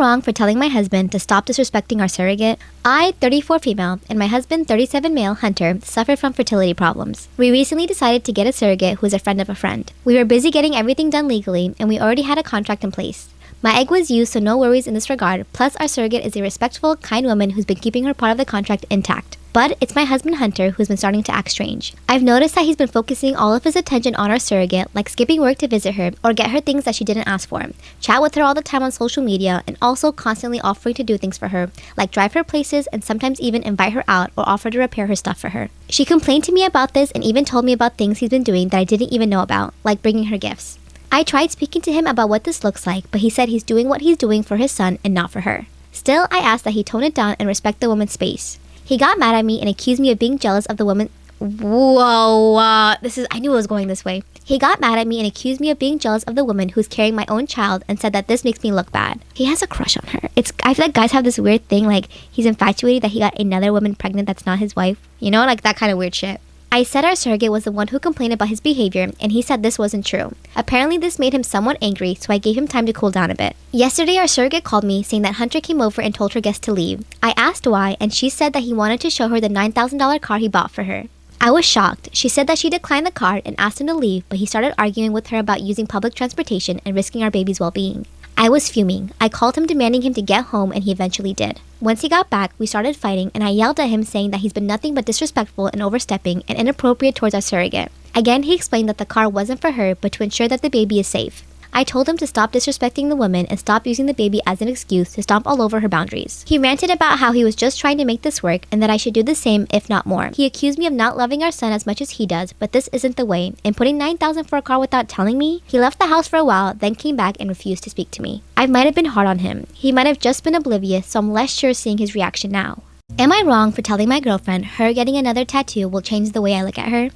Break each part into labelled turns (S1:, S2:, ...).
S1: wrong for telling my husband to stop disrespecting our surrogate? I, 34 female, and my husband, 37 male, Hunter, suffer from fertility problems. We recently decided to get a surrogate who is a friend of a friend. We were busy getting everything done legally, and we already had a contract in place. My egg was used, so no worries in this regard, plus our surrogate is a respectful, kind woman who's been keeping her part of the contract intact. But it's my husband Hunter who's been starting to act strange. I've noticed that he's been focusing all of his attention on our surrogate, like skipping work to visit her or get her things that she didn't ask for, chat with her all the time on social media, and also constantly offering to do things for her, like drive her places and sometimes even invite her out or offer to repair her stuff for her. She complained to me about this and even told me about things he's been doing that I didn't even know about, like bringing her gifts. I tried speaking to him about what this looks like, but he said he's doing what he's doing for his son and not for her. Still, I asked that he tone it down and respect the woman's space. He got mad at me and accused me of being jealous of the woman. I knew it was going this way. He got mad at me and accused me of being jealous of the woman who's carrying my own child and said that this makes me look bad. He has a crush on her. I feel like guys have this weird thing, like he's infatuated that he got another woman pregnant that's not his wife. You know, like that kind of weird shit. I said our surrogate was the one who complained about his behavior, and he said this wasn't true. Apparently this made him somewhat angry, so I gave him time to cool down a bit. Yesterday our surrogate called me saying that Hunter came over and told her guests to leave. I asked why, and she said that he wanted to show her the $9,000 car he bought for her. I was shocked. She said that she declined the card and asked him to leave, but he started arguing with her about using public transportation and risking our baby's well-being. I was fuming. I called him demanding him to get home, and he eventually did. Once he got back, we started fighting, and I yelled at him saying that he's been nothing but disrespectful and overstepping and inappropriate towards our surrogate. Again, he explained that the car wasn't for her, but to ensure that the baby is safe. I told him to stop disrespecting the woman and stop using the baby as an excuse to stomp all over her boundaries. He ranted about how he was just trying to make this work and that I should do the same, if not more. He accused me of not loving our son as much as he does, but this isn't the way, and putting $9,000 for a car without telling me. He left the house for a while, then came back and refused to speak to me. I might have been hard on him. He might have just been oblivious, so I'm less sure seeing his reaction now. Am I wrong for telling my girlfriend her getting another tattoo will change the way I look at her?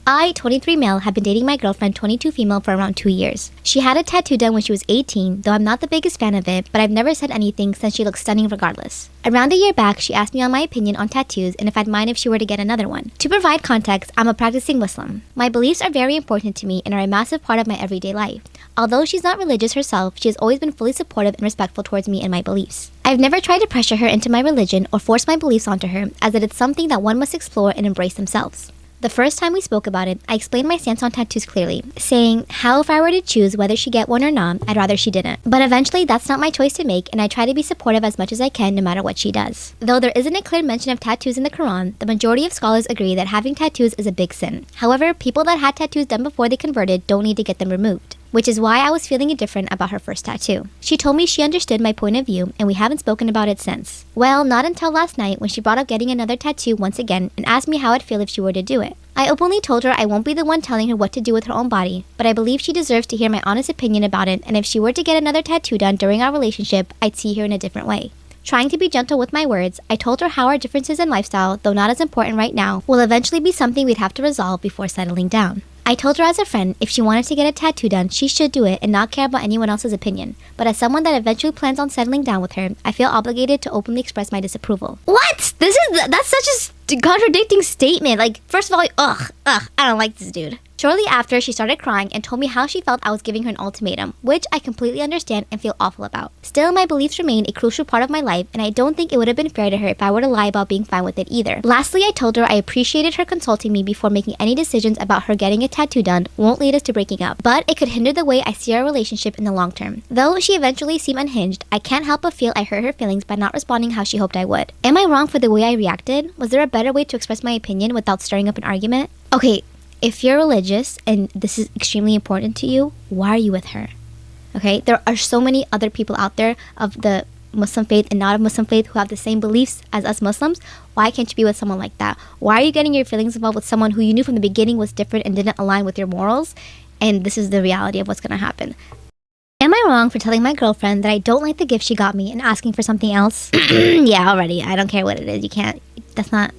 S1: I, 23 male, have been dating my girlfriend, 22 female, for around 2 years. She had a tattoo done when she was 18, though I'm not the biggest fan of it, but I've never said anything since she looks stunning regardless. Around a year back, she asked me on my opinion on tattoos and if I'd mind if she were to get another one. To provide context, I'm a practicing Muslim. My beliefs are very important to me and are a massive part of my everyday life. Although she's not religious herself, she has always been fully supportive and respectful towards me and my beliefs. I've never tried to pressure her into my religion or force my beliefs onto her, as it is something that one must explore and embrace themselves. The first time we spoke about it, I explained my stance on tattoos clearly, saying how if I were to choose whether she get one or not, I'd rather she didn't. But eventually that's not my choice to make, and I try to be supportive as much as I can no matter what she does. Though there isn't a clear mention of tattoos in the Quran, the majority of scholars agree that having tattoos is a big sin. However, people that had tattoos done before they converted don't need to get them removed, which is why I was feeling indifferent about her first tattoo. She told me she understood my point of view, and we haven't spoken about it since. Well, not until last night when she brought up getting another tattoo once again and asked me how I'd feel if she were to do it. I openly told her I won't be the one telling her what to do with her own body, but I believe she deserves to hear my honest opinion about it, and if she were to get another tattoo done during our relationship, I'd see her in a different way. Trying to be gentle with my words, I told her how our differences in lifestyle, though not as important right now, will eventually be something we'd have to resolve before settling down. I told her as a friend, if she wanted to get a tattoo done, she should do it and not care about anyone else's opinion. But as someone that eventually plans on settling down with her, I feel obligated to openly express my disapproval. What? That's such a contradicting statement. Like, first of all, I don't like this dude. Shortly after, she started crying and told me how she felt I was giving her an ultimatum, which I completely understand and feel awful about. Still, my beliefs remain a crucial part of my life, and I don't think it would have been fair to her if I were to lie about being fine with it either. Lastly, I told her I appreciated her consulting me before making any decisions about her getting a tattoo done won't lead us to breaking up, but it could hinder the way I see our relationship in the long term. Though she eventually seemed unhinged, I can't help but feel I hurt her feelings by not responding how she hoped I would. Am I wrong for the way I reacted? Was there a better way to express my opinion without stirring up an argument? Okay. If you're religious and this is extremely important to you, why are you with her? Okay, there are so many other people out there of the Muslim faith and not of Muslim faith who have the same beliefs as us Muslims. Why can't you be with someone like that? Why are you getting your feelings involved with someone who you knew from the beginning was different and didn't align with your morals? And this is the reality of what's going to happen. Am I wrong for telling my girlfriend that I don't like the gift she got me and asking for something else? Yeah, already. I don't care what it is. You can't. That's not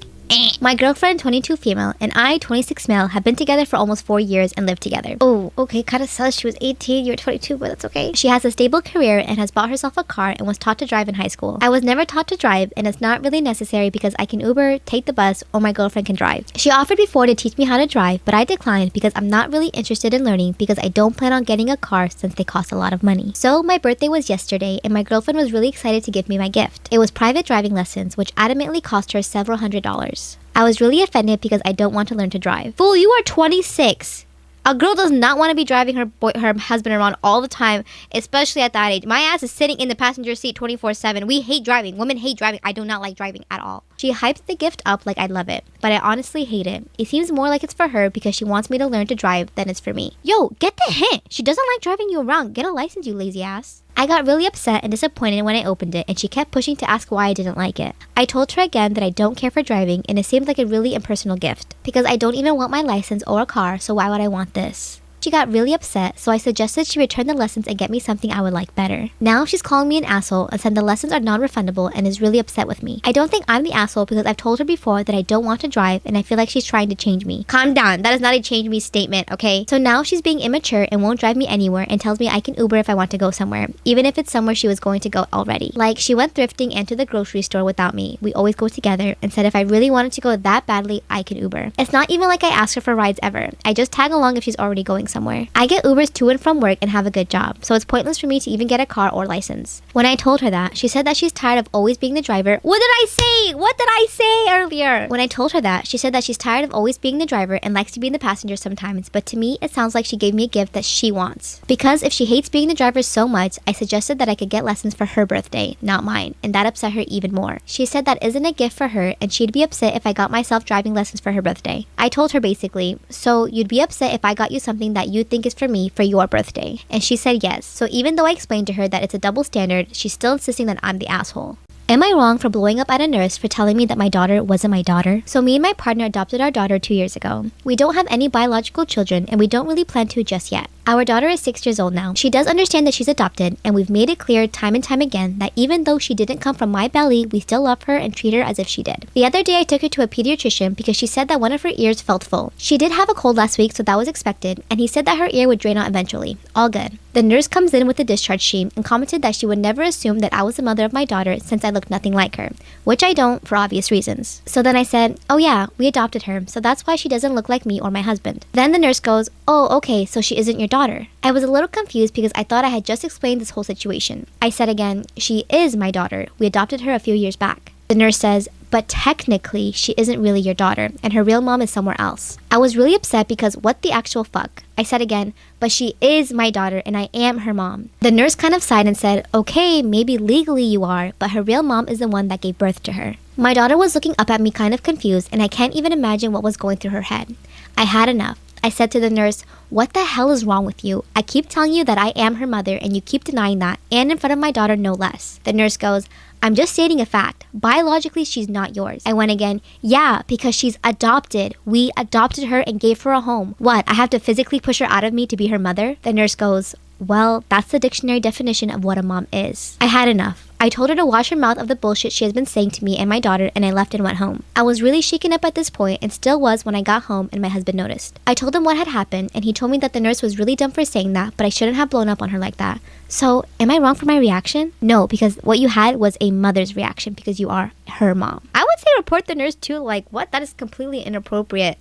S1: My girlfriend, 22 female, and I, 26 male, have been together for almost 4 years and live together. Oh, okay, kinda says she was 18, you were 22, but that's okay. She has a stable career and has bought herself a car and was taught to drive in high school. I was never taught to drive, and it's not really necessary because I can Uber, take the bus, or my girlfriend can drive. She offered before to teach me how to drive, but I declined because I'm not really interested in learning because I don't plan on getting a car since they cost a lot of money. So my birthday was yesterday, and my girlfriend was really excited to give me my gift. It was private driving lessons, which adamantly cost her several $100s. I was really offended because I don't want to learn to drive. Fool, you are 26. A girl does not want to be driving her husband around all the time, especially at that age. My ass is sitting in the passenger seat 24/7. We hate driving. Women hate driving. I do not like driving at all. She hypes the gift up like I love it, but I honestly hate it. It seems more like it's for her because she wants me to learn to drive than it's for me. Yo, get the hint. She doesn't like driving you around. Get a license, you lazy ass. I got really upset and disappointed when I opened it, and she kept pushing to ask why I didn't like it. I told her again that I don't care for driving, and it seemed like a really impersonal gift. Because I don't even want my license or a car, so why would I want this? She got really upset, so I suggested she return the lessons and get me something I would like better. Now she's calling me an asshole and said the lessons are non-refundable and is really upset with me. I don't think I'm the asshole because I've told her before that I don't want to drive and I feel like she's trying to change me. Calm down, that is not a change me statement, okay? So now she's being immature and won't drive me anywhere and tells me I can Uber if I want to go somewhere, even if it's somewhere she was going to go already. Like, she went thrifting and to the grocery store without me. We always go together, and said if I really wanted to go that badly, I can Uber. It's not even like I ask her for rides ever. I just tag along if she's already going somewhere. I get Ubers to and from work and have a good job, so it's pointless for me to even get a car or license. When I told her that, she said that she's tired of always being the driver. What did I say? What did I say earlier? When I told her that, she said that she's tired of always being the driver and likes to be in the passenger sometimes, but to me, it sounds like she gave me a gift that she wants. Because if she hates being the driver so much, I suggested that I could get lessons for her birthday, not mine, and that upset her even more. She said that isn't a gift for her, and she'd be upset if I got myself driving lessons for her birthday. I told her basically, so you'd be upset if I got you something that you think is for me for your birthday? And she said yes. So even though I explained to her that it's a double standard, she's still insisting that I'm the asshole. Am I wrong for blowing up at a nurse for telling me that my daughter wasn't my daughter? So me and my partner adopted our daughter 2 years ago. We don't have any biological children and we don't really plan to just yet. Our daughter is 6 years old now. She does understand that she's adopted, and we've made it clear time and time again that even though she didn't come from my belly, we still love her and treat her as if she did. The other day I took her to a pediatrician because she said that one of her ears felt full. She did have a cold last week, so that was expected, and he said that her ear would drain out eventually. All good. The nurse comes in with the discharge sheet and commented that she would never assume that I was the mother of my daughter since I looked nothing like her, which I don't for obvious reasons. So then I said, oh yeah, we adopted her, so that's why she doesn't look like me or my husband. Then the nurse goes, oh okay, so she isn't your daughter. I was a little confused because I thought I had just explained this whole situation. I said again, she is my daughter. We adopted her a few years back. The nurse says, but technically, she isn't really your daughter, and her real mom is somewhere else. I was really upset because what the actual fuck? I said again, but she is my daughter and I am her mom. The nurse kind of sighed and said, okay, maybe legally you are, but her real mom is the one that gave birth to her. My daughter was looking up at me kind of confused, and I can't even imagine what was going through her head. I had enough. I said to the nurse, what the hell is wrong with you? I keep telling you that I am her mother and you keep denying that, and in front of my daughter no less. The nurse goes, I'm just stating a fact. Biologically, she's not yours. I went again, yeah, because she's adopted. We adopted her and gave her a home. What, I have to physically push her out of me to be her mother? The nurse goes, well, that's the dictionary definition of what a mom is. I had enough. I told her to wash her mouth of the bullshit she has been saying to me and my daughter, and I left and went home. I was really shaken up at this point and still was when I got home and my husband noticed. I told him what had happened and he told me that the nurse was really dumb for saying that, but I shouldn't have blown up on her like that. So, am I wrong for my reaction? No, because what you had was a mother's reaction because you are her mom. I would say report the nurse too, like, what? That is completely inappropriate.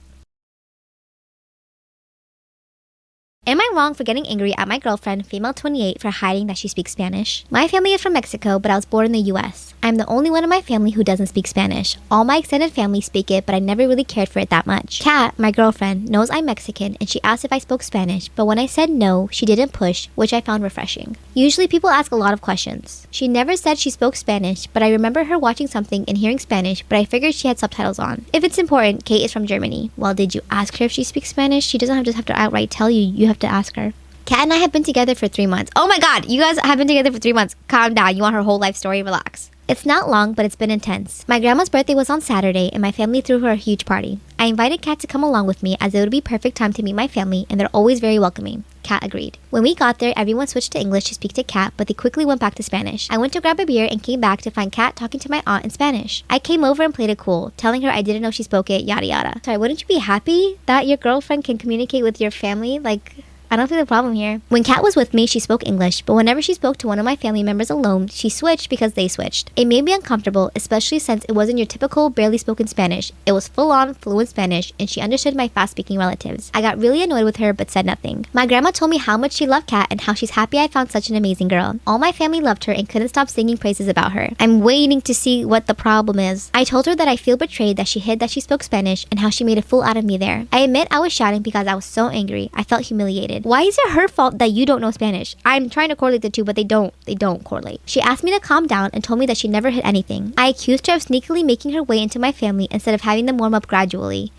S1: Am I wrong for getting angry at my girlfriend, female 28, for hiding that she speaks Spanish? My family is from Mexico, but I was born in the US. I'm the only one in my family who doesn't speak Spanish. All my extended family speak it, but I never really cared for it that much. Kat, my girlfriend, knows I'm Mexican, and she asked if I spoke Spanish, but when I said no, she didn't push, which I found refreshing. Usually people ask a lot of questions. She never said she spoke Spanish, but I remember her watching something and hearing Spanish, but I figured she had subtitles on. If it's important, Kate is from Germany. Well, did you ask her if she speaks Spanish? She doesn't just have to outright tell you. You have to ask her. Kat and I have been together for 3 months. Oh my god, you guys have been together for 3 months. Calm down, you want her whole life story? Relax. It's not long, but it's been intense. My grandma's birthday was on Saturday, and my family threw her a huge party. I invited Kat to come along with me as it would be perfect time to meet my family, and they're always very welcoming. Kat agreed. When we got there, everyone switched to English to speak to Kat, but they quickly went back to Spanish. I went to grab a beer and came back to find Kat talking to my aunt in Spanish. I came over and played it cool, telling her I didn't know she spoke it, yada yada. Sorry, wouldn't you be happy that your girlfriend can communicate with your family? Like, I don't see the problem here. When Kat was with me, she spoke English, but whenever she spoke to one of my family members alone, she switched because they switched. It made me uncomfortable, especially since it wasn't your typical barely spoken Spanish. It was full-on fluent Spanish, and she understood my fast-speaking relatives. I got really annoyed with her, but said nothing. My grandma told me how much she loved Kat and how she's happy I found such an amazing girl. All my family loved her and couldn't stop singing praises about her. I'm waiting to see what the problem is. I told her that I feel betrayed that she hid that she spoke Spanish and how she made a fool out of me there. I admit I was shouting because I was so angry. I felt humiliated. Why is it her fault that you don't know Spanish? I'm trying to correlate the two, but they don't correlate. She asked me to calm down and told me that she never hid anything. I accused her of sneakily making her way into my family instead of having them warm up gradually.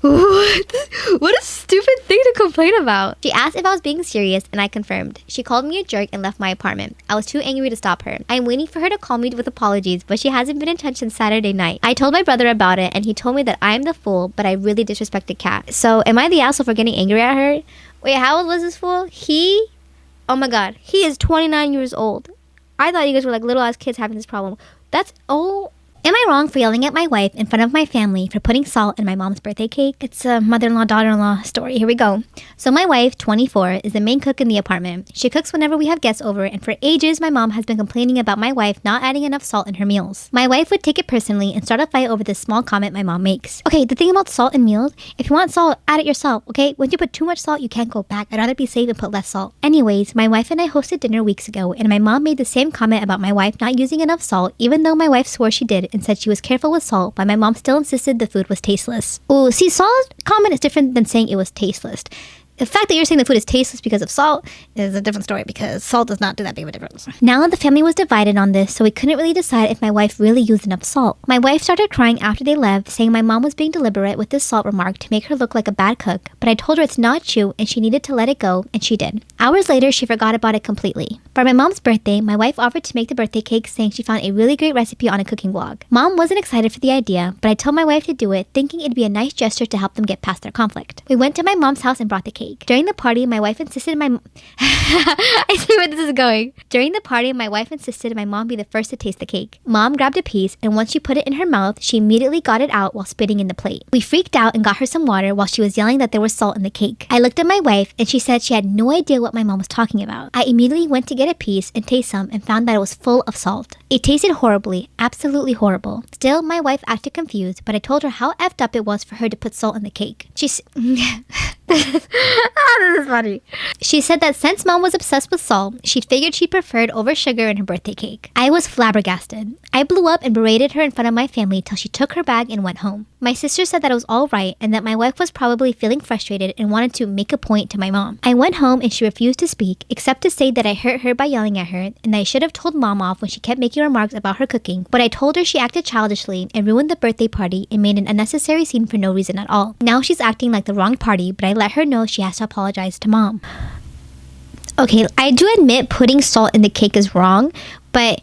S1: What a stupid thing to complain about. She asked if I was being serious and I confirmed. She called me a jerk and left my apartment. I was too angry to stop her. I'm waiting for her to call me with apologies, but she hasn't been in touch since Saturday night. I told my brother about it and he told me that I'm the fool, but I really disrespected Kat. So am I the asshole for getting angry at her? Wait, how old was this fool? Oh my god, he is 29 years old. I thought you guys were like little ass kids having this problem. Am I wrong for yelling at my wife in front of my family for putting salt in my mom's birthday cake? It's a mother-in-law, daughter-in-law story. Here we go. So my wife, 24, is the main cook in the apartment. She cooks whenever we have guests over, and for ages, my mom has been complaining about my wife not adding enough salt in her meals. My wife would take it personally and start a fight over this small comment my mom makes. Okay, the thing about salt in meals, if you want salt, add it yourself, okay? When you put too much salt, you can't go back. I'd rather be safe and put less salt. Anyways, my wife and I hosted dinner weeks ago, and my mom made the same comment about my wife not using enough salt, even though my wife swore she did and said she was careful with salt, but my mom still insisted the food was tasteless. Ooh, see, salt comment is different than saying it was tasteless. The fact that you're saying the food is tasteless because of salt is a different story because salt does not do that big of a difference. Now the family was divided on this, so we couldn't really decide if my wife really used enough salt. My wife started crying after they left, saying my mom was being deliberate with this salt remark to make her look like a bad cook, but I told her it's not true and she needed to let it go, and she did. Hours later, she forgot about it completely. For my mom's birthday, my wife offered to make the birthday cake, saying she found a really great recipe on a cooking blog. Mom wasn't excited for the idea, but I told my wife to do it, thinking it'd be a nice gesture to help them get past their conflict. We went to my mom's house and brought the cake. During the party, my wife insisted I see where this is going. During the party, my wife insisted my mom be the first to taste the cake. Mom grabbed a piece, and once she put it in her mouth, she immediately got it out while spitting in the plate. We freaked out and got her some water while she was yelling that there was salt in the cake. I looked at my wife, and she said she had no idea what my mom was talking about. I immediately went to get a piece and taste some and found that it was full of salt. It tasted horribly, absolutely horrible. Still, my wife acted confused, but I told her how effed up it was for her to put salt in the cake. This is funny. She said that since mom was obsessed with salt, she figured she preferred over sugar in her birthday cake. I was flabbergasted. I blew up and berated her in front of my family till she took her bag and went home. My sister said that it was all right and that my wife was probably feeling frustrated and wanted to make a point to my mom. I went home and she refused to speak, except to say that I hurt her by yelling at her and that I should have told mom off when she kept making remarks about her cooking, but I told her she acted childishly and ruined the birthday party and made an unnecessary scene for no reason at all. Now she's acting like the wrong party, but I let her know she has to apologize to mom. Okay, I do admit putting salt in the cake is wrong, but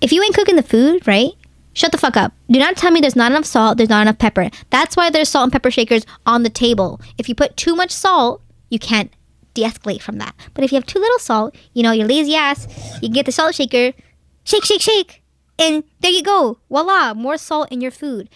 S1: if you ain't cooking the food, right? Shut the fuck up. Do not tell me there's not enough salt, there's not enough pepper. That's why there's salt and pepper shakers on the table. If you put too much salt, you can't de-escalate from that. But if you have too little salt, you know, your lazy ass, you can get the salt shaker, shake, shake, shake, and there you go. Voila, more salt in your food.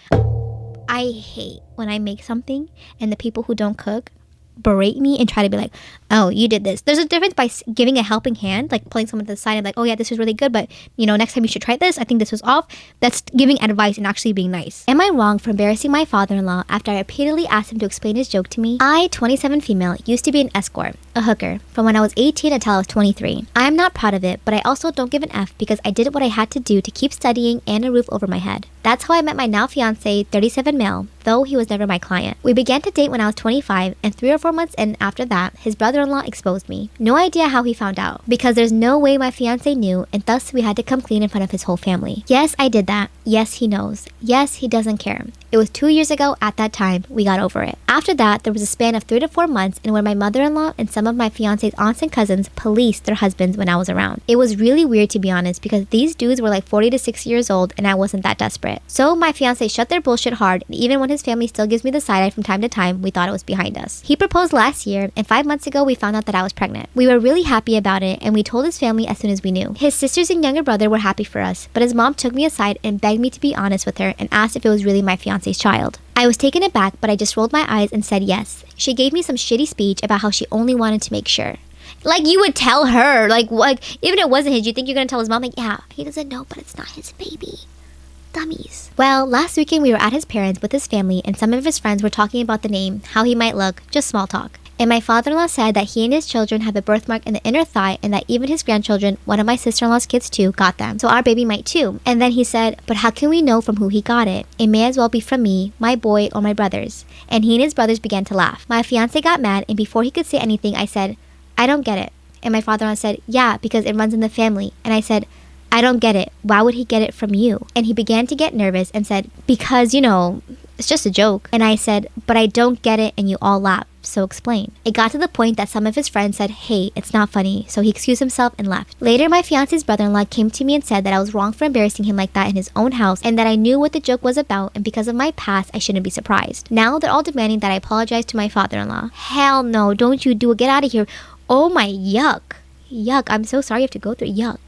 S1: I hate when I make something and the people who don't cook berate me and try to be like, oh, you did this. There's a difference by giving a helping hand, like pulling someone to the side and like, oh yeah, this is really good, but you know, next time you should try this. I think this was off. That's giving advice and actually being nice. Am I wrong for embarrassing my father-in-law after I repeatedly asked him to explain his joke to me? I, 27 female, used to be an escort, a hooker, from when I was 18 until I was 23. I am not proud of it, but I also don't give an F because I did what I had to do to keep studying and a roof over my head. That's how I met my now fiance, 37 male, though he was never my client. We began to date when I was 25, and 3 or 4 months in after that, his brother-in-law exposed me. No idea how he found out, because there's no way my fiance knew, and thus we had to come clean in front of his whole family. Yes, I did that. Yes, he knows. Yes, he doesn't care. It was 2 years ago at that time. We got over it. After that, there was a span of 3 to 4 months in where my mother-in-law and some of my fiance's aunts and cousins policed their husbands when I was around. It was really weird, to be honest, because these dudes were like 40 to 60 years old and I wasn't that desperate. So my fiance shut their bullshit hard, and even when his family still gives me the side eye from time to time, we thought it was behind us. He proposed last year, and 5 months ago we found out that I was pregnant. We were really happy about it, and we told his family as soon as we knew. His sisters and younger brother were happy for us, but his mom took me aside and begged me to be honest with her and asked if it was really my fiance's child. I was taken aback, but I just rolled my eyes and said yes. She gave me some shitty speech about how she only wanted to make sure. Like, you would tell her, like, what? Even if it wasn't his, you think you're gonna tell his mom, like, yeah, he doesn't know, but it's not his baby. Dummies. Well, last weekend we were at his parents with his family, and some of his friends were talking about the name, how he might look, just small talk. And my father-in-law said that he and his children have a birthmark in the inner thigh, and that even his grandchildren, one of my sister-in-law's kids too, got them. So our baby might too. And then he said, but how can we know from who he got it? It may as well be from me, my boy, or my brothers. And he and his brothers began to laugh. My fiance got mad, and before he could say anything, I said, I don't get it. And my father-in-law said, yeah, because it runs in the family. And I said, I don't get it. Why would he get it from you? And he began to get nervous and said, because, you know, it's just a joke. And I said, but I don't get it, and you all laugh. So explain. It got to the point that some of his friends said, hey, it's not funny. So he excused himself and left. Later, my fiance's brother-in-law came to me and said that I was wrong for embarrassing him like that in his own house, and that I knew what the joke was about, and because of my past, I shouldn't be surprised. Now they're all demanding that I apologize to my father-in-law. Hell no, don't you do it. Get out of here. Oh my, yuck. Yuck, I'm so sorry you have to go through yuck.